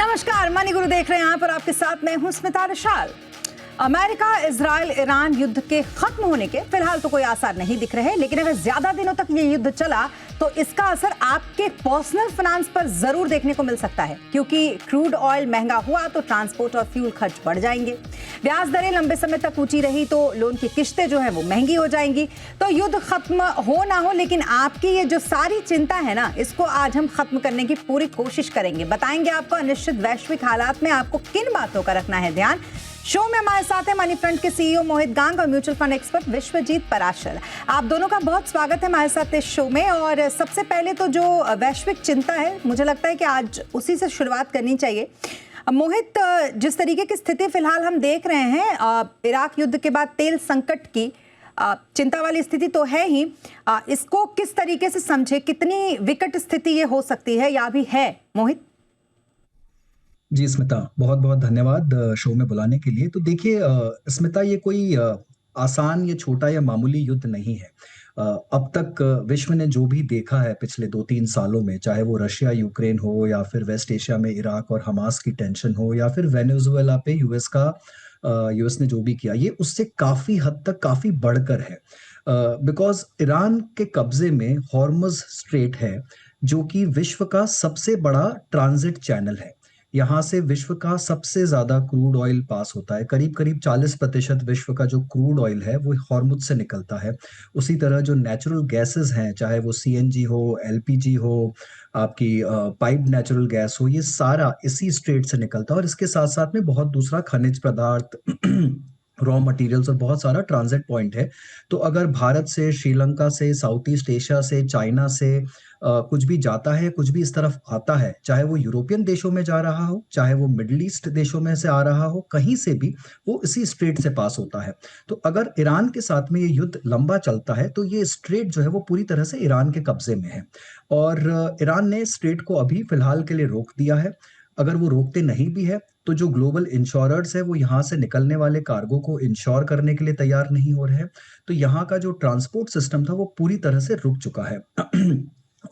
नमस्कार, मनी गुरु देख रहे हैं आप और आपके साथ मैं हूं स्मिता विशाल। अमेरिका इजराइल ईरान युद्ध के खत्म होने के फिलहाल तो कोई आसार नहीं दिख रहे, लेकिन अगर ज्यादा दिनों तक ये युद्ध चला तो इसका असर आपके पर्सनल फाइनेंस पर जरूर देखने को मिल सकता है, क्योंकि क्रूड ऑयल महंगा हुआ तो ट्रांसपोर्ट और फ्यूल खर्च बढ़ जाएंगे। ब्याज दरें लंबे समय तक ऊंची रही तो लोन की किस्तें जो है वो महंगी हो जाएंगी। तो युद्ध खत्म हो ना हो, लेकिन आपकी ये जो सारी चिंता है ना, इसको आज हम खत्म करने की पूरी कोशिश करेंगे। बताएंगे आपको अनिश्चित वैश्विक हालात में आपको किन बातों का रखना है ध्यान। शो में हमारे साथ है मनी फ्रंट के सीईओ मोहित गांग और mutual fund expert Vishwajeet Parashar. आप दोनों का बहुत स्वागत है हमारे साथ इस शो में। और सबसे पहले तो जो वैश्विक चिंता है, मुझे लगता है कि आज उसी से शुरुआत करनी चाहिए। मोहित, जिस तरीके की स्थिति फिलहाल हम देख रहे हैं, इराक युद्ध के बाद तेल संकट की चिंता वाली स्थिति तो है ही, इसको किस तरीके से समझे, कितनी विकट स्थिति ये हो सकती है या भी है? मोहित जी स्मिता, बहुत बहुत धन्यवाद शो में बुलाने के लिए। तो देखिए स्मिता, ये कोई आसान या छोटा या मामूली युद्ध नहीं है। अब तक विश्व ने जो भी देखा है पिछले 2-3 सालों में, चाहे वो रशिया यूक्रेन हो या फिर वेस्ट एशिया में इराक और हमास की टेंशन हो या फिर वेनेजुएला पे यूएस ने जो भी किया, ये उससे काफी हद तक काफी बढ़कर है। बिकॉज ईरान के कब्जे में हॉर्मुज स्ट्रेट है, जो कि विश्व का सबसे बड़ा ट्रांजिट चैनल है। यहाँ से विश्व का सबसे ज्यादा क्रूड ऑयल पास होता है। करीब करीब 40% विश्व का जो क्रूड ऑयल है वो हॉर्मुज से निकलता है। उसी तरह जो नेचुरल गैसेस हैं, चाहे वो सीएनजी हो, एलपीजी हो, आपकी पाइप नेचुरल गैस हो, ये सारा इसी स्ट्रेट से निकलता है। और इसके साथ साथ में बहुत दूसरा खनिज पदार्थ रॉ मटेरियल्स और बहुत सारा ट्रांजिट पॉइंट है। तो अगर भारत से, श्रीलंका से, साउथ ईस्ट एशिया से, चाइना से कुछ भी जाता है, कुछ भी इस तरफ आता है, चाहे वो यूरोपियन देशों में जा रहा हो, चाहे वो मिडिल ईस्ट देशों में से आ रहा हो, कहीं से भी वो इसी स्ट्रेट से पास होता है। तो अगर ईरान के साथ में ये युद्ध लंबा चलता है तो ये स्ट्रेट जो है वो पूरी तरह से ईरान के कब्जे में है। और ईरान ने स्ट्रेट को अभी फिलहाल के लिए रोक दिया है। अगर वो रोकते नहीं भी है तो जो ग्लोबल इंश्योरर्स है वो यहाँ से निकलने वाले कार्गो को इंश्योर करने के लिए तैयार नहीं हो रहे हैं। तो यहाँ का जो ट्रांसपोर्ट सिस्टम था वो पूरी तरह से रुक चुका है।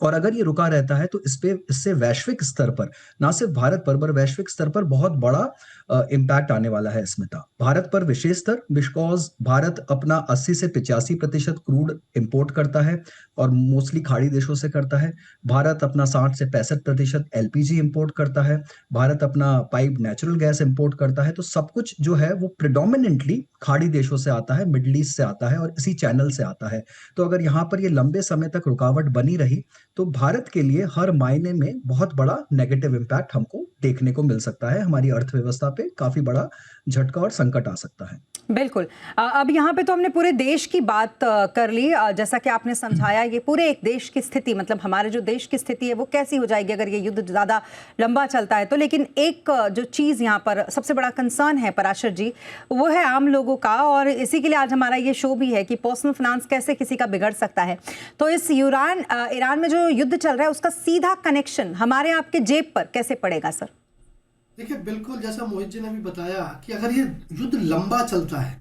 और अगर ये रुका रहता है तो इससे वैश्विक स्तर पर, ना सिर्फ भारत पर वैश्विक स्तर पर बहुत बड़ा इम्पैक्ट आने वाला है स्मिता। भारत पर विशेष स्तर, बिकॉज भारत अपना 80 से 85% क्रूड इंपोर्ट करता है और मोस्टली खाड़ी देशों से करता है। भारत अपना 60 से 65% एलपीजी इंपोर्ट करता है। भारत अपना पाइप नेचुरल गैस इंपोर्ट करता है। तो सब कुछ जो है वो प्रिडोमिनेंटली खाड़ी देशों से आता है, मिडिल ईस्ट से आता है और इसी चैनल से आता है। तो अगर यहाँ पर ये लंबे समय तक रुकावट बनी रही तो भारत के लिए हर मायने में बहुत बड़ा नेगेटिव इम्पैक्ट हमको देखने को मिल सकता है। हमारी अर्थव्यवस्था पे काफी बड़ा झटका और संकट आ सकता है। बिल्कुल। अब यहाँ पे तो हमने पूरे देश की बात कर ली, जैसा कि आपने समझाया, ये पूरे एक देश की स्थिति, मतलब हमारे जो देश की स्थिति है वो कैसी हो जाएगी अगर ये युद्ध ज़्यादा लंबा चलता है तो। लेकिन एक जो चीज़ यहाँ पर सबसे बड़ा कंसर्न है पराशर जी, वो है आम लोगों का, और इसी के लिए आज हमारा ये शो भी है कि पर्सनल फाइनेंस कैसे किसी का बिगड़ सकता है। तो इस ईरान में जो युद्ध चल रहा है उसका सीधा कनेक्शन हमारे आपके जेब पर कैसे पड़ेगा सर? देखिए, बिल्कुल जैसा मोहित जी ने भी बताया कि अगर ये युद्ध लंबा चलता है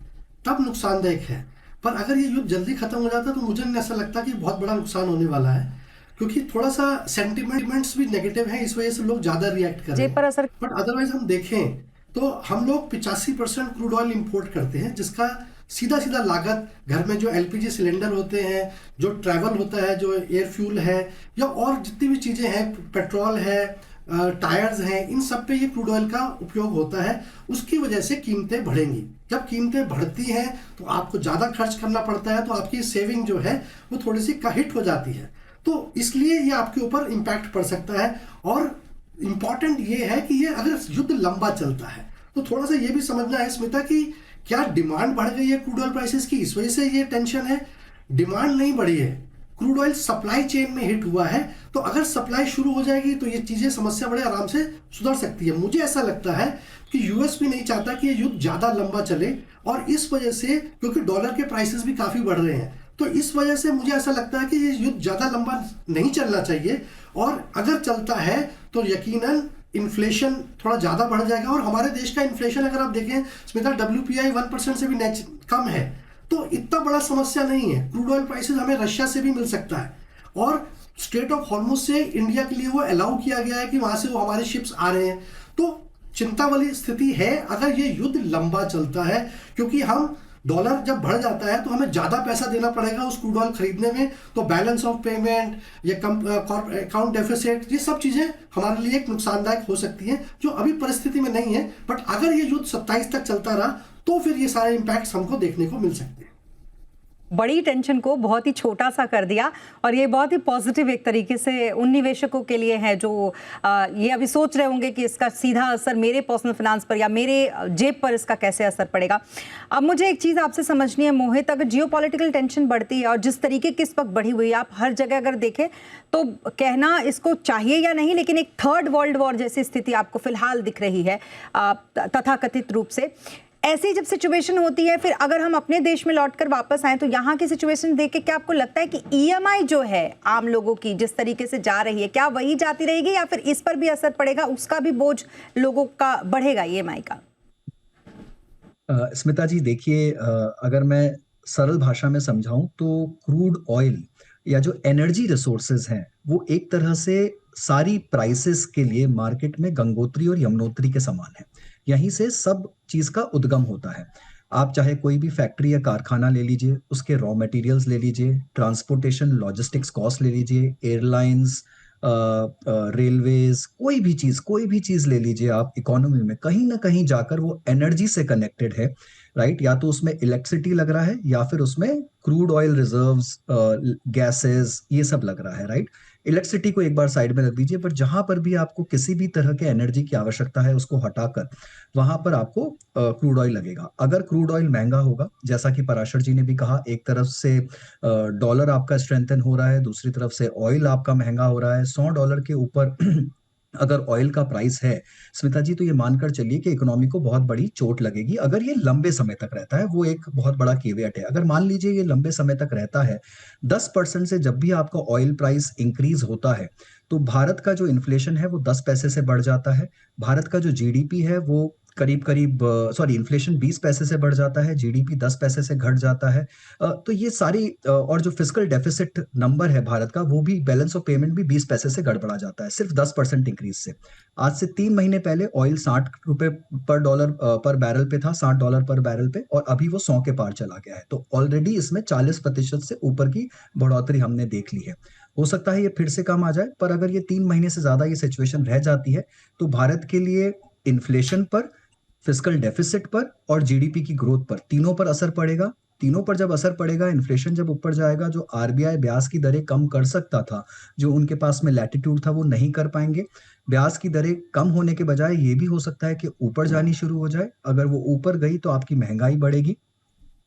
तब नुकसानदायक है, पर अगर ये युद्ध जल्दी खत्म हो जाता है तो मुझे नहीं ऐसा लगता कि बहुत बड़ा नुकसान होने वाला है, क्योंकि थोड़ा सा सेंटिमेंट्स भी नेगेटिव हैं, इस वजह से लोग ज्यादा रिएक्ट कर रहे हैं। बट अदरवाइज हम देखें तो हम लोग 85% क्रूड ऑयल इंपोर्ट करते हैं, जिसका सीधा सीधा लागत घर में जो एलपीजी सिलेंडर होते हैं, जो ट्रैवल होता है, जो एयर फ्यूल है या और जितनी भी चीजें हैं, पेट्रोल है, टायर्स हैं, इन सब पे ये क्रूड ऑयल का उपयोग होता है। उसकी वजह से कीमतें बढ़ेंगी। जब कीमतें बढ़ती हैं तो आपको ज़्यादा खर्च करना पड़ता है, तो आपकी सेविंग जो है वो थोड़ी सी हिट हो जाती है। तो इसलिए ये आपके ऊपर इम्पैक्ट पड़ सकता है। और इम्पॉर्टेंट ये है कि ये अगर युद्ध लंबा चलता है तो थोड़ा सा ये भी समझना है स्मिता कि क्या डिमांड बढ़ गई है क्रूड ऑयल प्राइसेस की, इस वजह से ये टेंशन है? डिमांड नहीं बढ़ी है, क्रूड ऑयल सप्लाई चेन में हिट हुआ है। तो अगर सप्लाई शुरू हो जाएगी तो ये चीजें, समस्या बड़े आराम से सुधर सकती है। मुझे ऐसा लगता है कि यूएस भी नहीं चाहता कि ये युद्ध ज्यादा लंबा चले, और इस वजह से, क्योंकि डॉलर के प्राइसेस भी काफी बढ़ रहे हैं, तो इस वजह से मुझे ऐसा लगता है कि ये युद्ध ज्यादा लंबा नहीं चलना चाहिए। और अगर चलता है तो यकीनन इन्फ्लेशन थोड़ा ज्यादा बढ़ जाएगा। और हमारे देश का इन्फ्लेशन अगर आप देखें स्मिता, WPI 1% से भी कम है, तो इतना बड़ा समस्या नहीं है। क्रूड ऑयल प्राइसेस हमें रशिया से भी मिल सकता है, और स्ट्रेट ऑफ हॉर्मुज से इंडिया के लिए वो अलाउ किया गया है कि वहां से वो हमारे शिप्स आ रहे हैं। तो चिंता वाली स्थिति है अगर ये युद्ध लंबा चलता है, क्योंकि हम डॉलर जब बढ़ जाता है तो हमें ज्यादा पैसा देना पड़ेगा उस क्रूड ऑयल खरीदने में, तो बैलेंस ऑफ पेमेंट या अकाउंट डेफिसिट, ये सब चीजें हमारे लिए एक नुकसानदायक हो सकती हैं, जो अभी परिस्थिति में नहीं है। बट अगर ये युद्ध 27 तक चलता रहा तो फिर ये सारे इंपैक्ट्स हमको देखने को मिल सकते हैं। बड़ी टेंशन को बहुत ही छोटा सा कर दिया, और ये बहुत ही पॉजिटिव एक तरीके से उन निवेशकों के लिए है जो ये अभी सोच रहे होंगे कि इसका सीधा असर मेरे पर्सनल फाइनेंस पर या मेरे जेब पर इसका कैसे असर पड़ेगा। अब मुझे एक चीज़ आपसे समझनी है मोहित, अगर जियोपॉलिटिकल टेंशन बढ़ती है और जिस तरीके की इस वक्त बढ़ी हुई है, आप हर जगह अगर देखें तो कहना इसको चाहिए या नहीं, लेकिन एक थर्ड वर्ल्ड वॉर जैसी स्थिति आपको फिलहाल दिख रही है तथाकथित रूप से। ऐसी जब सिचुएशन होती है, फिर अगर हम अपने देश में लौटकर वापस आए तो यहाँ की सिचुएशन देख के क्या आपको लगता है कि ईएमआई जो है आम लोगों की जिस तरीके से जा रही है, क्या वही जाती रहेगी या फिर इस पर भी असर पड़ेगा, उसका भी बोझ लोगों का बढ़ेगा ईएमआई का? स्मिता जी देखिए, अगर मैं सरल भाषा में समझाऊं तो क्रूड ऑयल या जो एनर्जी रिसोर्सेज हैं वो एक तरह से सारी प्राइसेस के लिए मार्केट में गंगोत्री और यमुनोत्री के समान है। यहीं से सब चीज का उद्गम होता है। आप चाहे कोई भी फैक्ट्री या कारखाना ले लीजिए, उसके रॉ मटेरियल्स ले लीजिए, ट्रांसपोर्टेशन लॉजिस्टिक्स कॉस्ट ले लीजिए, एयरलाइंस, रेलवेज, कोई भी चीज ले लीजिए आप इकोनॉमी में, कहीं ना कहीं जाकर वो एनर्जी से कनेक्टेड है, राइट? या तो उसमें इलेक्ट्रिसिटी लग रहा है या फिर उसमें क्रूड ऑयल रिजर्व्स, गैसेस, ये सब लग रहा है, राइट? इलेक्ट्रिसिटी को एक बार साइड में रख दीजिए, पर जहां पर भी आपको किसी भी तरह के एनर्जी की आवश्यकता है उसको हटाकर वहां पर आपको क्रूड ऑयल लगेगा। अगर क्रूड ऑयल महंगा होगा, जैसा कि पराशर जी ने भी कहा, एक तरफ से डॉलर आपका स्ट्रेंथन हो रहा है, दूसरी तरफ से ऑयल आपका महंगा हो रहा है, $100 के ऊपर अगर ऑयल का प्राइस है स्मिता जी, तो ये मानकर चलिए कि इकोनॉमी को बहुत बड़ी चोट लगेगी अगर ये लंबे समय तक रहता है। वो एक बहुत बड़ा केवियट है। अगर मान लीजिए ये लंबे समय तक रहता है, 10% से जब भी आपका ऑयल प्राइस इंक्रीज होता है तो भारत का जो इन्फ्लेशन है वो 10 पैसे से बढ़ जाता है। भारत का जो जीडीपी है वो इन्फ्लेशन 20 पैसे से बढ़ जाता है, जीडीपी 10 पैसे से घट जाता है। तो ये सारी और जो फिस्कल डेफिसिट नंबर है भारत का, वो भी, बैलेंस ऑफ पेमेंट भी 20 पैसे से गड़बड़ा जाता है, सिर्फ 10% इंक्रीज से। आज से 3 महीने पहले ऑयल $60 पर बैरल पे था, $60 पर बैरल पे, और अभी वो 100 के पार चला गया है। तो ऑलरेडी इसमें 40% से ऊपर की बढ़ोतरी हमने देख ली है। हो सकता है ये फिर से कम आ जाए, पर अगर ये 3 महीने से ज्यादा ये सिचुएशन रह जाती है तो भारत के लिए इन्फ्लेशन पर, फिस्कल डेफिसिट पर और जीडीपी की ग्रोथ पर, तीनों पर असर पड़ेगा। तीनों पर जब असर पड़ेगा, इन्फ्लेशन जब ऊपर जाएगा, जो आरबीआई ब्याज की दरें कम कर सकता था, जो उनके पास में लैटिट्यूड था, वो नहीं कर पाएंगे। ब्याज की दरें कम होने के बजाय ये भी हो सकता है कि ऊपर जानी शुरू हो जाए। अगर वो ऊपर गई तो आपकी महंगाई बढ़ेगी।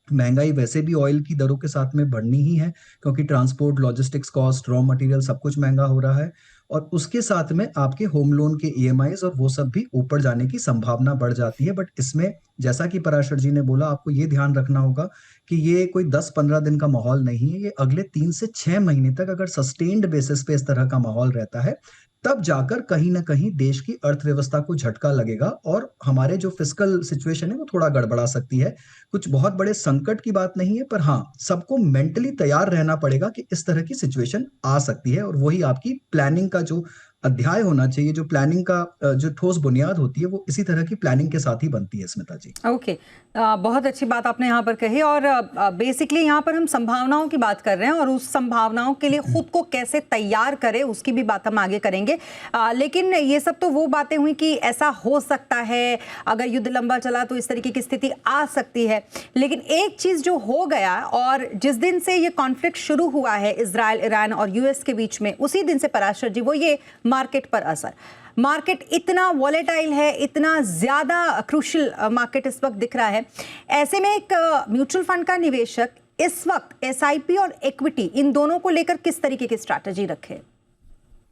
महंगाई वैसे भी ऑयल की दरों के साथ में बढ़नी ही है, क्योंकि transport, logistics cost, raw material सब कुछ महंगा हो रहा है, और उसके साथ में आपके होम लोन के ईएमआईज और वो सब भी ऊपर जाने की संभावना बढ़ जाती है। बट इसमें, जैसा कि पराशर जी ने बोला, आपको ये ध्यान रखना होगा कि ये कोई 10-15 दिन का माहौल नहीं है। ये अगले 3 से 6 महीने तक अगर सस्टेन्ड बेसिस पे इस तरह का माहौल रहता है, तब जाकर कहीं ना कहीं देश की अर्थव्यवस्था को झटका लगेगा और हमारे जो फिस्कल सिचुएशन है वो थोड़ा गड़बड़ा सकती है। कुछ बहुत बड़े संकट की बात नहीं है, पर हाँ, सबको मेंटली तैयार रहना पड़ेगा कि इस तरह की सिचुएशन आ सकती है, और वही आपकी प्लानिंग का जो अध्याय होना चाहिए, जो प्लानिंग का जो ठोस बुनियाद होती है, वो इसी तरह की प्लानिंग के साथ ही बनती है स्मिता जी। ओके, बहुत अच्छी बात आपने यहाँ पर कही, और बेसिकली यहाँ पर हम संभावनाओं की बात कर रहे हैं और उस संभावनाओं के लिए खुद को कैसे तैयार करें उसकी भी बात हम आगे करेंगे। लेकिन ये सब तो वो बातें हुई कि ऐसा हो सकता है, अगर युद्ध लंबा चला तो इस तरीके की स्थिति आ सकती है। लेकिन एक चीज़ जो हो गया, और जिस दिन से ये कॉन्फ्लिक्ट शुरू हुआ है इजराइल, ईरान और यूएस के बीच में, उसी दिन से पराशर जी, वो ये मार्केट पर असर। मार्केट इतना वॉलेटाइल है, इतना ज़्यादा क्रूशियल मार्केट इस वक्त दिख रहा है। ऐसे में एक म्यूचुअल फंड का निवेशक इस वक्त एसआईपी और इक्विटी, इन दोनों को लेकर किस तरीके की स्ट्रैटेजी रखे?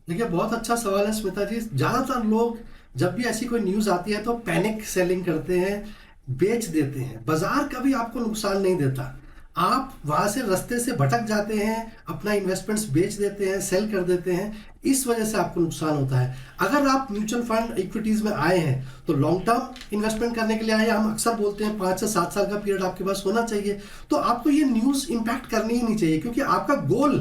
देखिए, बहुत अच्छा सवाल है स्मिता जी। ज़्यादातर लोग जब भी ऐसी कोई न्यूज़ आती है तो पैनिक सेलिंग करते हैं, बेच देते हैं। बाजार कभी आपको नुकसान नहीं देता, आप वहां से रास्ते से भटक जाते हैं, अपना इन्वेस्टमेंट्स बेच देते हैं, सेल कर देते हैं, इस वजह से आपको नुकसान होता है। अगर आप म्यूचुअल फंड इक्विटीज में आए हैं तो लॉन्ग टर्म इन्वेस्टमेंट करने के लिए आए हैं। हम अक्सर बोलते हैं 5 से 7 साल का पीरियड आपके पास होना चाहिए। तो आपको ये न्यूज़ इम्पैक्ट करनी ही नहीं चाहिए, क्योंकि आपका गोल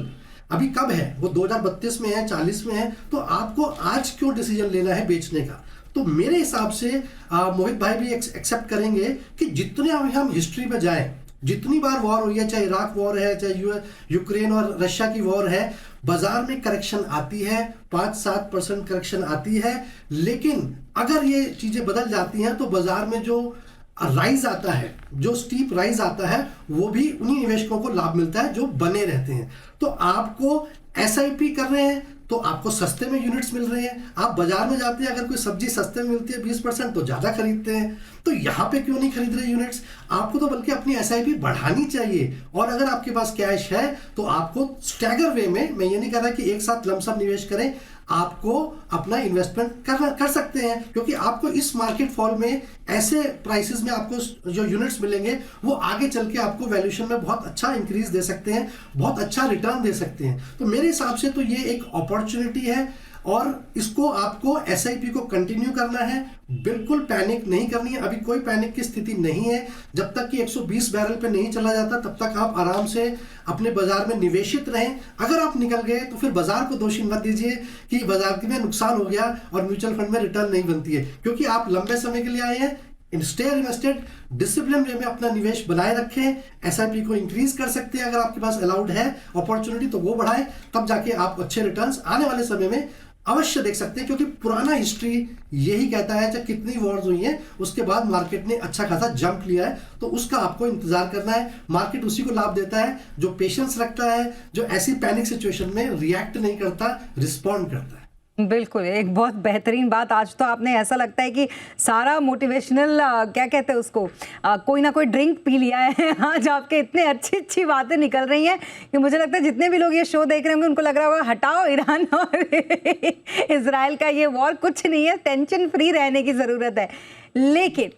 अभी कब है, वो 2032 में है, 40 में है। तो आपको आज क्यों डिसीजन लेना है बेचने का? तो मेरे हिसाब से मोहित भाई भी एक्सेप्ट करेंगे कि जितने हम हिस्ट्री में जाएं, जितनी बार वॉर हुई है, चाहे इराक वॉर है, चाहे यूक्रेन और रशिया की वॉर है, बाजार में करेक्शन आती है, 5-7% करेक्शन आती है, लेकिन अगर ये चीजें बदल जाती हैं तो बाजार में जो राइज आता है, जो स्टीप राइज आता है, वो भी उन्हीं निवेशकों को लाभ मिलता है जो बने रहते हैं। तो आपको एसआईपी कर रहे हैं तो आपको सस्ते में यूनिट्स मिल रहे हैं। आप बाजार में जाते हैं, अगर कोई सब्जी सस्ते में मिलती है 20% तो ज्यादा खरीदते हैं। तो यहाँ पे क्यों नहीं खरीद रहे यूनिट्स? आपको तो बल्कि अपनी एसआईपी बढ़ानी चाहिए। और अगर आपके पास कैश है तो आपको स्टैगर वे में, मैं ये नहीं कह रहा कि एक साथ लमसम निवेश करें, आपको अपना इन्वेस्टमेंट कर सकते हैं, क्योंकि आपको इस मार्केट फॉल में ऐसे प्राइसेस में आपको जो यूनिट्स मिलेंगे वो आगे चल के आपको वैल्यूएशन में बहुत अच्छा इंक्रीज दे सकते हैं, बहुत अच्छा रिटर्न दे सकते हैं। तो मेरे हिसाब से तो ये एक अपॉर्चुनिटी है और इसको आपको एसआईपी को कंटिन्यू करना है, बिल्कुल पैनिक नहीं करनी है। अभी कोई पैनिक की स्थिति नहीं है। जब तक कि 120 बैरल पे नहीं चला जाता तब तक आप आराम से अपने बाजार में निवेशित रहें। अगर आप निकल गए तो फिर बाजार को दोषी मत दीजिए कि बाजार में नुकसान हो गया और म्यूचुअल फंड में रिटर्न नहीं बनती है, क्योंकि आप लंबे समय के लिए आए हैं। स्टे इन्वेस्टेड, डिसिप्लिन वे में अपना निवेश बनाए रखें। एसआईपी को इंक्रीज कर सकते हैं, अगर आपके पास अलाउड है अपॉर्चुनिटी तो वो बढ़ाएं, तब जाके आप अच्छे रिटर्न्स आने वाले समय में अवश्य देख सकते हैं। क्योंकि पुराना हिस्ट्री यही कहता है, जब कितनी वॉर्स हुई हैं उसके बाद मार्केट ने अच्छा खासा जंप लिया है, तो उसका आपको इंतजार करना है। मार्केट उसी को लाभ देता है जो पेशेंस रखता है, जो ऐसी पैनिक सिचुएशन में रिएक्ट नहीं करता, रिस्पॉन्ड करता है। बिल्कुल, एक बहुत बेहतरीन बात। आज तो आपने, ऐसा लगता है कि सारा मोटिवेशनल क्या कहते हैं उसको, कोई ना कोई ड्रिंक पी लिया है। आज आपके इतने अच्छी अच्छी बातें निकल रही हैं कि मुझे लगता है जितने भी लोग ये शो देख रहे होंगे उनको लग रहा होगा हटाओ ईरान और इजराइल का ये वॉर कुछ नहीं है, टेंशन फ्री रहने की ज़रूरत है। लेकिन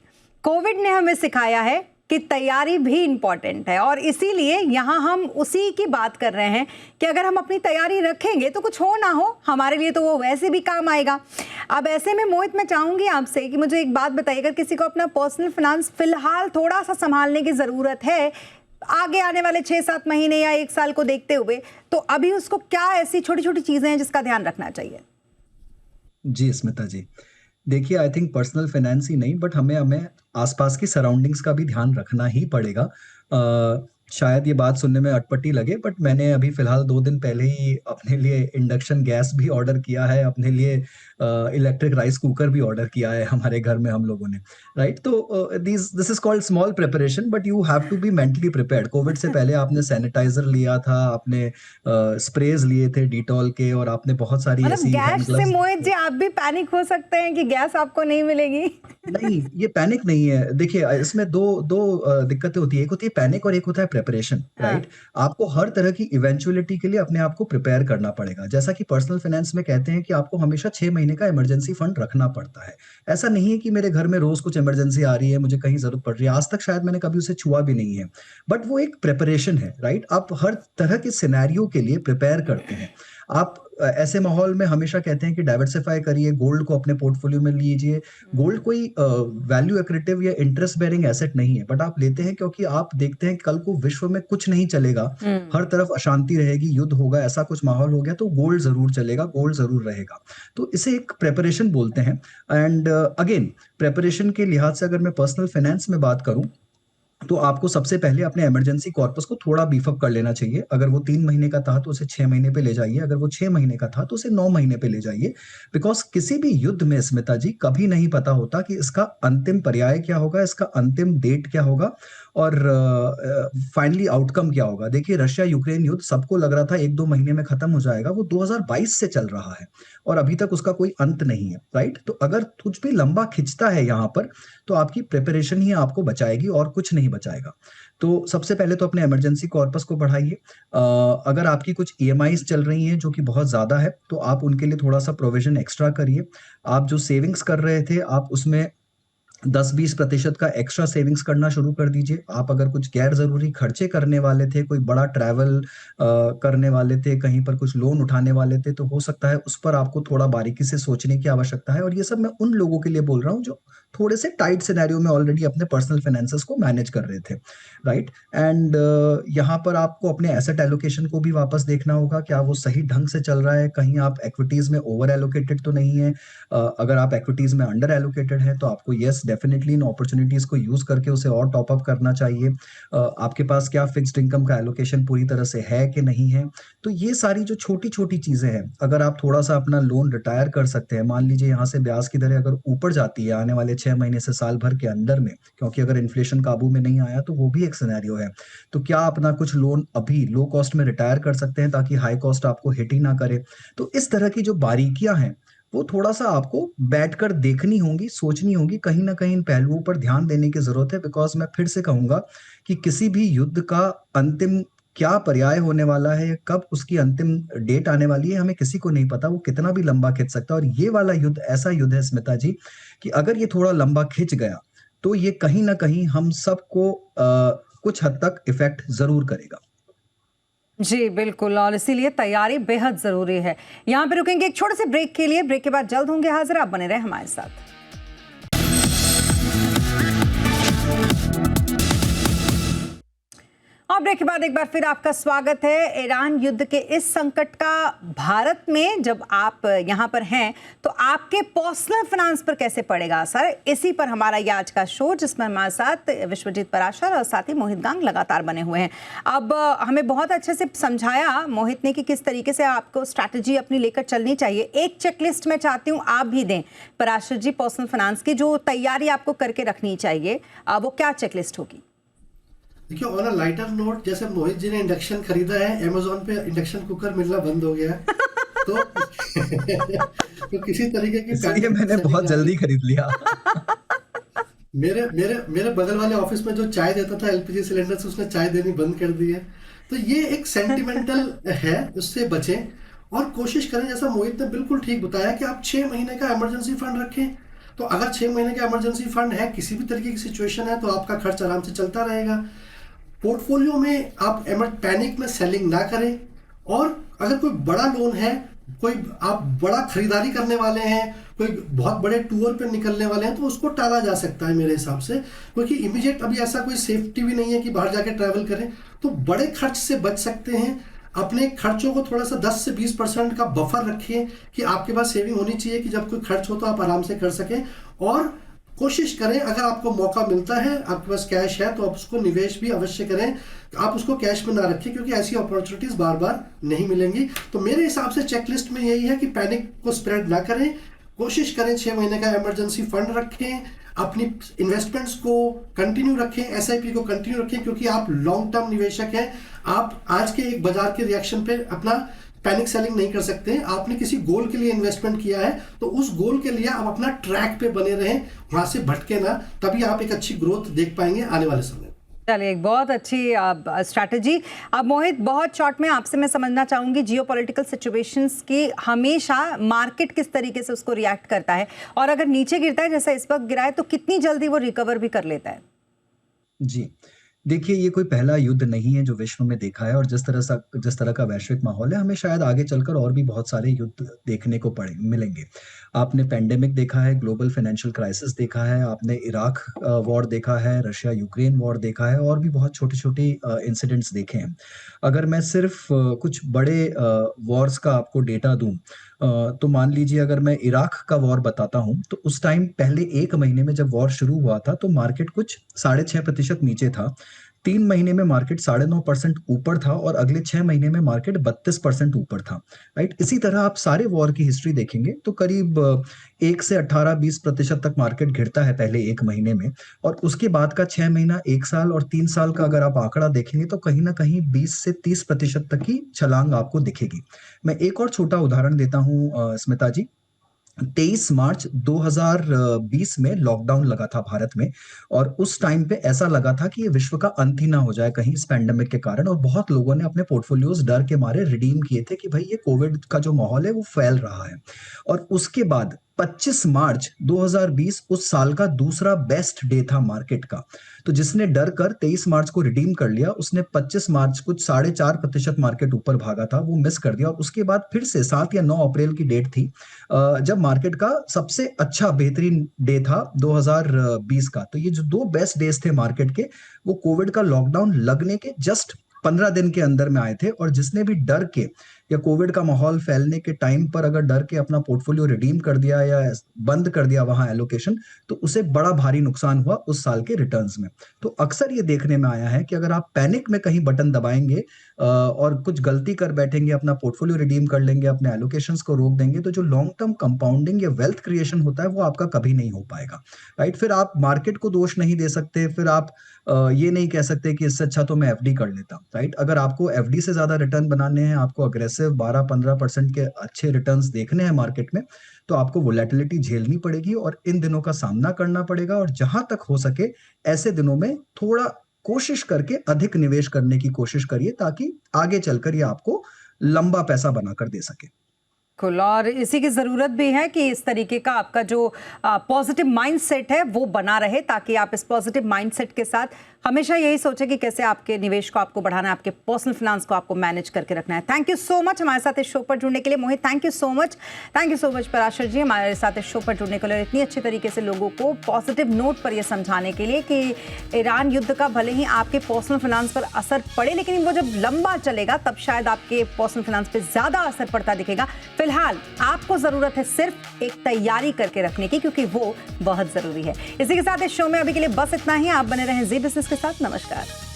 कोविड ने हमें सिखाया है कि तैयारी भी इम्पॉर्टेंट है, और इसीलिए यहाँ हम उसी की बात कर रहे हैं कि अगर हम अपनी तैयारी रखेंगे तो कुछ हो ना हो हमारे लिए तो वो वैसे भी काम आएगा। अब ऐसे में मोहित, मैं चाहूँगी आपसे कि मुझे एक बात बताइए, अगर किसी को अपना पर्सनल फाइनेंस फिलहाल थोड़ा सा संभालने की ज़रूरत है आगे आने वाले 6-7 महीने या 1 साल को देखते हुए, तो अभी उसको क्या ऐसी छोटी छोटी चीज़ें हैं जिसका ध्यान रखना चाहिए? जी स्मिता जी, देखिए आई थिंक पर्सनल फाइनेंस ही नहीं बट हमें आसपास की सराउंडिंग्स का भी ध्यान रखना ही पड़ेगा। शायद ये बात सुनने में अटपटी लगे बट मैंने अभी फिलहाल 2 दिन पहले ही अपने लिए इंडक्शन गैस भी ऑर्डर किया है, अपने लिए इलेक्ट्रिक राइस कुकर भी ऑर्डर किया है हमारे घर में हम लोगों ने, राइट? तो this is called small preparation but you have to be mentally prepared. Covid से पहले आपने सैनिटाइजर लिया था, आपने स्प्रेज लिए थे डिटॉल के, और आपने बहुत सारी मतलब ऐसी हैंड गैस से ग्लव्स। मोहित जी आप भी पैनिक हो सकते हैं कि गैस आपको नहीं मिलेगी। नहीं, ये पैनिक नहीं है। देखिए इसमें दो दिक्कतें होती है, एक होती है पैनिक और एक होता है प्रिपरेशन, हाँ। राइट? आपको हर तरह की इवेंचुअलिटी के लिए अपने आप को प्रिपेयर करना पड़ेगा। जैसा कि पर्सनल फाइनेंस में कहते हैं कि आपको हमेशा 6 महीने का इमरजेंसी फंड रखना पड़ता है। ऐसा नहीं है कि मेरे घर में रोज कुछ इमरजेंसी आ रही है, मुझे कहीं जरूरत पड़ रही है, आज तक शायद मैंने कभी उसे छुआ भी नहीं है, बट वो एक प्रिपरेशन है, राइट? आप हर तरह के सिनेरियो के लिए प्रिपेयर करते हैं। आप ऐसे माहौल में हमेशा कहते हैं कि डाइवर्सिफाई करिए, गोल्ड को अपने पोर्टफोलियो में लीजिए। गोल्ड कोई वैल्यू एक्रेटिव या इंटरेस्ट बेयरिंग एसेट नहीं है, बट आप लेते हैं क्योंकि आप देखते हैं कि कल को विश्व में कुछ नहीं चलेगा, हर तरफ अशांति रहेगी, युद्ध होगा, ऐसा कुछ माहौल हो गया तो गोल्ड जरूर चलेगा, गोल्ड जरूर रहेगा। तो इसे एक प्रेपरेशन बोलते हैं। एंड अगेन प्रेपरेशन के लिहाज से अगर मैं पर्सनल फाइनेंस में बात करूं तो आपको सबसे पहले अपने इमरजेंसी कॉर्पस को थोड़ा बीफ अप कर लेना चाहिए। अगर वो 3 महीने का था तो उसे 6 महीने पे ले जाइए, अगर वो 6 महीने का था तो उसे 9 महीने पे ले जाइए। बिकॉज किसी भी युद्ध में स्मिता जी कभी नहीं पता होता कि इसका अंतिम पर्याय क्या होगा, इसका अंतिम डेट क्या होगा और फाइनली आउटकम क्या होगा। देखिए रशिया यूक्रेन युद्ध सबको लग रहा था 1-2 महीने में खत्म हो जाएगा, वो 2022 से चल रहा है और अभी तक उसका कोई अंत नहीं है, राइट? तो अगर कुछ भी लंबा खिंचता है यहाँ पर तो आपकी प्रिपरेशन ही आपको बचाएगी और कुछ नहीं बचाएगा। तो सबसे पहले तो अपने इमरजेंसी कॉर्पस को बढ़ाइए। अगर आपकी कुछ ईएमआईज चल रही हैं जो कि बहुत ज्यादा है तो आप उनके लिए थोड़ा सा प्रोविजन एक्स्ट्रा करिए। आप जो सेविंग्स कर रहे थे आप उसमें 10-20% का एक्स्ट्रा सेविंग्स करना शुरू कर दीजिए। आप अगर कुछ गैर ज़रूरी खर्चे करने वाले थे, कोई बड़ा ट्रैवल करने वाले थे, कहीं पर कुछ लोन उठाने वाले थे, तो हो सकता है उस पर आपको थोड़ा बारीकी से सोचने की आवश्यकता है, और ये सब मैं उन लोगों के लिए बोल रहा हूँ जो थोड़े से टाइट सिनेरियो में ऑलरेडी अपने पर्सनल फाइनेंसेस को मैनेज कर रहे थे, राइट? एंड यहाँ पर आपको अपने एसेट एलोकेशन को भी वापस देखना होगा, क्या वो सही ढंग से चल रहा है? कहीं आप इक्विटीज़ में ओवर एलोकेटेड तो नहीं है? अगर आप इक्विटीज़ में अंडर एलोकेटेड हैं, तो आपको येस डेफिनिटली इन अपॉर्चुनिटीज़ को यूज़ करके उसे और टॉप अप करना चाहिए। आपके पास क्या फिक्स्ड इनकम का एलोकेशन पूरी तरह से है कि नहीं है? तो ये सारी जो छोटी-छोटी चीज़ें हैं, अगर आप थोड़ा-सा अपना लोन रिटायर कर सकते हैं, मान लीजिए यहाँ से ब्याज की दरें अगर ऊपर जाती है आने वाले 6 महीने से साल भर के अंदर में, क्योंकि अगर इन्फ्लेशन काबू में नहीं आया तो वो भी एक सिनेरियो है। तो क्या अपना कुछ लोन अभी लो कॉस्ट में रिटायर कर सकते हैं ताकि हाई कॉस्ट आपको हिट ही ना करे? तो इस तरह की जो बारीकियाँ हैं, वो थोड़ा-सा आपको बैठकर देखनी होंगी, सोचनी होंगी, कहीं न कहीं इन पहलुओं पर ध्यान देने की ज़रूरत है, बिकॉज़ मैं फिर से कहूँगा कि किसी भी युद्ध का अंतिम क्या पर्याय होने वाला है, कब उसकी अंतिम डेट आने वाली है, हमें किसी को नहीं पता, वो कितना भी लंबा खिंच सकता है, और ये वाला युद्ध ऐसा युद्ध है स्मिता जी, कि अगर ये थोड़ा लंबा खिंच गया, तो ये कहीं न कहीं हम सबको कुछ हद तक इफ़ेक्ट ज़रूर करेगा। जी बिल्कुल, और इसीलिए तैयारी बेहद ज़रूरी है। यहाँ पे रुकेंगे एक छोटे से ब्रेक के लिए, ब्रेक के बाद जल्द होंगे हाजिर, आप बने रहें हमारे साथ। और ब्रेक के बाद एक बार फिर आपका स्वागत है। ईरान युद्ध के इस संकट का भारत में जब आप यहाँ पर हैं तो आपके पर्सनल फाइनेंस पर कैसे पड़ेगा असर, इसी पर हमारा ये आज का शो, जिसमें हमारे साथ विश्वजीत पराशर और साथ ही मोहित गांग लगातार बने हुए हैं। अब हमें बहुत अच्छे से समझाया मोहित ने कि किस तरीके से आपको स्ट्रैटेजी अपनी लेकर चलनी चाहिए। एक चेकलिस्ट मैं चाहती हूँ आप भी दें पराशर जी, पर्सनल फाइनेंस की जो तैयारी आपको करके रखनी चाहिए, वो क्या चेकलिस्ट होगी? देखिए, ऑन अ लाइटर नोट, जैसे मोहित जी ने इंडक्शन खरीदा है, अमेज़न पे इंडक्शन कुकर मिलना बंद हो गया है। तो तो किसी तरीके की इसलिए पैनिक मैंने सेलिंग बहुत ना जल्दी करें। खरीद लिया। मेरे मेरे मेरे बगल वाले ऑफिस में जो चाय देता था एलपीजी सिलेंडर से, उसने चाय देनी बंद कर दी है। तो ये एक सेंटिमेंटल है, उससे बचें और कोशिश करें, जैसा मोहित ने बिल्कुल ठीक बताया, कि आप 6 महीने का इमरजेंसी फंड रखें। तो अगर 6 महीने का इमरजेंसी फंड है, किसी भी तरीके की सिचुएशन है, तो आपका खर्च आराम से चलता रहेगा। पोर्टफोलियो में आप पैनिक में सेलिंग ना करें, और अगर कोई बड़ा लोन है, कोई आप बड़ा खरीदारी करने वाले हैं, कोई बहुत बड़े टूर पे निकलने वाले हैं, तो उसको टाला जा सकता है मेरे हिसाब से, क्योंकि इमीडिएट अभी ऐसा कोई सेफ्टी भी नहीं है कि बाहर जाके ट्रैवल करें। तो बड़े खर्च से बच सकते हैं। अपने खर्चों को थोड़ा सा 10 से 20% का बफर रखिए कि आपके पास सेविंग होनी चाहिए, कि जब कोई खर्च हो तो आप आराम से कर सकें। और कोशिश करें, अगर आपको मौका मिलता है, आपके पास कैश है, तो आप उसको निवेश भी अवश्य करें। आप उसको कैश में ना रखें, क्योंकि ऐसी अपॉर्चुनिटीज बार बार नहीं मिलेंगी। तो मेरे हिसाब से चेकलिस्ट में यही है कि पैनिक को स्प्रेड ना करें, कोशिश करें 6 महीने का इमरजेंसी फंड रखें, अपनी इन्वेस्टमेंट्स को कंटिन्यू रखें, एसआईपी को कंटिन्यू रखें, क्योंकि आप लॉन्ग टर्म निवेशक हैं। आप आज के एक बाजार के रिएक्शन पे अपना पैनिक सेलिंग नहीं कर सकते। आपने किसी गोल के लिए इन्वेस्टमेंट किया है, तो उस गोल के लिए आप अपना ट्रैक पे बने रहें, वहां से भटके ना, तभी आप एक अच्छी ग्रोथ देख पाएंगे आने वाले समय में। चलिए, एक बहुत अच्छी स्ट्रैटेजी। अब मोहित, बहुत शॉर्ट में आपसे मैं समझना चाहूंगी जियोपॉलिटिकल सिचुएशंस की हमेशा मार्केट किस तरीके से उसको रिएक्ट करता है, और अगर नीचे गिरता है जैसा इस वक्त गिरा है, तो कितनी जल्दी वो रिकवर भी कर लेता है? जी। देखिए, ये कोई पहला युद्ध नहीं है जो विश्व में देखा है, और जिस तरह का वैश्विक माहौल है, हमें शायद आगे चलकर और भी बहुत सारे युद्ध देखने को मिलेंगे। आपने पैंडेमिक देखा है, ग्लोबल फाइनेंशियल क्राइसिस देखा है, आपने इराक वॉर देखा है, रशिया यूक्रेन वॉर देखा है, और भी बहुत छोटे-छोटे इंसिडेंट्स देखे हैं। अगर मैं सिर्फ कुछ बड़े वॉर्स का आपको डेटा दूँ, तो मान लीजिए अगर मैं इराक का वॉर बताता हूँ, तो उस टाइम पहले 1 महीने में जब वॉर शुरू हुआ था, तो मार्केट कुछ 6.5% नीचे था। 3 महीने में मार्केट 9.5% ऊपर था, और अगले 6 महीने में मार्केट 32% ऊपर था, राइट? इसी तरह आप सारे वॉर की हिस्ट्री देखेंगे तो करीब 1 से 18-20% तक मार्केट गिरता है पहले 1 महीने में, और उसके बाद का 6 महीना, 1 साल और 3 साल का अगर आप आंकड़ा देखेंगे तो कहीं न कहीं 20 से 30% तक की छलांग आपको दिखेगी। मैं एक और छोटा उदाहरण देता हूँ स्मिता जी। 23 मार्च 2020 में लॉकडाउन लगा था भारत में, और उस टाइम पे ऐसा लगा था कि ये विश्व का अंत ही ना हो जाए कहीं इस पैंडेमिक के कारण, और बहुत लोगों ने अपने पोर्टफोलियोज डर के मारे रिडीम किए थे कि भाई ये कोविड का जो माहौल है वो फैल रहा है। और उसके बाद 25 मार्च 2020 उस साल का दूसरा बेस्ट डे था मार्केट का। तो जिसने डर कर 23 मार्च को रिडीम कर लिया, उसने 25 मार्च कुछ 4.5% मार्केट ऊपर भागा था, वो मिस कर दिया। और उसके बाद फिर से 7 या 9 अप्रैल की डेट थी जब मार्केट का सबसे अच्छा बेहतरीन डे था 2020 का। तो ये जो 2 बेस्ट डेज थे मार्केट के, वो कोविड का लॉकडाउन लगने के जस्ट 15 दिन के अंदर में आए थे। और जिसने भी डर के या कोविड का माहौल फैलने के टाइम पर अगर डर के अपना पोर्टफोलियो रिडीम कर दिया या बंद कर दिया वहां एलोकेशन, तो उसे बड़ा भारी नुकसान हुआ उस साल के रिटर्न्स में। तो अक्सर ये देखने में आया है कि अगर आप पैनिक में कहीं बटन दबाएंगे और कुछ गलती कर बैठेंगे, अपना पोर्टफोलियो रिडीम कर लेंगे, अपने एलोकेशंस को रोक देंगे, तो जो लॉन्ग टर्म कंपाउंडिंग या वेल्थ क्रिएशन होता है वो आपका कभी नहीं हो पाएगा, राइट। फिर आप मार्केट को दोष नहीं दे सकते, फिर आप ये नहीं कह सकते कि इससे अच्छा तो मैं एफडी कर लेता, राइट। अगर आपको एफडी से ज्यादा रिटर्न बनाने हैं, आपको अग्रेसिव 12-15% के अच्छे रिटर्न्स देखने हैं मार्केट में, तो आपको वोलेटिलिटी झेलनी पड़ेगी और इन दिनों का सामना करना पड़ेगा। और जहां तक हो सके ऐसे दिनों में थोड़ा कोशिश करके अधिक निवेश करने की कोशिश करिए, ताकि आगे चलकर ये आपको लंबा पैसा बनाकर दे सके। बिल्कुल, और इसी की ज़रूरत भी है कि इस तरीके का आपका जो पॉजिटिव माइंडसेट है वो बना रहे, ताकि आप इस पॉजिटिव माइंडसेट के साथ हमेशा यही सोचें कि कैसे आपके निवेश को आपको बढ़ाना है, आपके पर्सनल फाइनेंस को आपको मैनेज करके रखना है। थैंक यू सो मच हमारे साथ इस शो पर जुड़ने के लिए Mohit, thank you so much Parashar ji हमारे साथ इस शो पर जुड़ने के लिए, इतनी अच्छी तरीके से लोगों को पॉजिटिव नोट पर यह समझाने के लिए कि ईरान युद्ध का भले ही आपके पर्सनल फाइनेंस पर असर पड़े, लेकिन वो जब लंबा चलेगा तब शायद आपके पर्सनल फाइनेंस पर ज़्यादा असर पड़ता दिखेगा। फिलहाल आपको ज़रूरत है सिर्फ एक तैयारी करके रखने की, क्योंकि वो बहुत ज़रूरी है। इसी के साथ इस शो में अभी के लिए बस इतना ही। आप बने रहें जी बिजनेस के साथ। नमस्कार।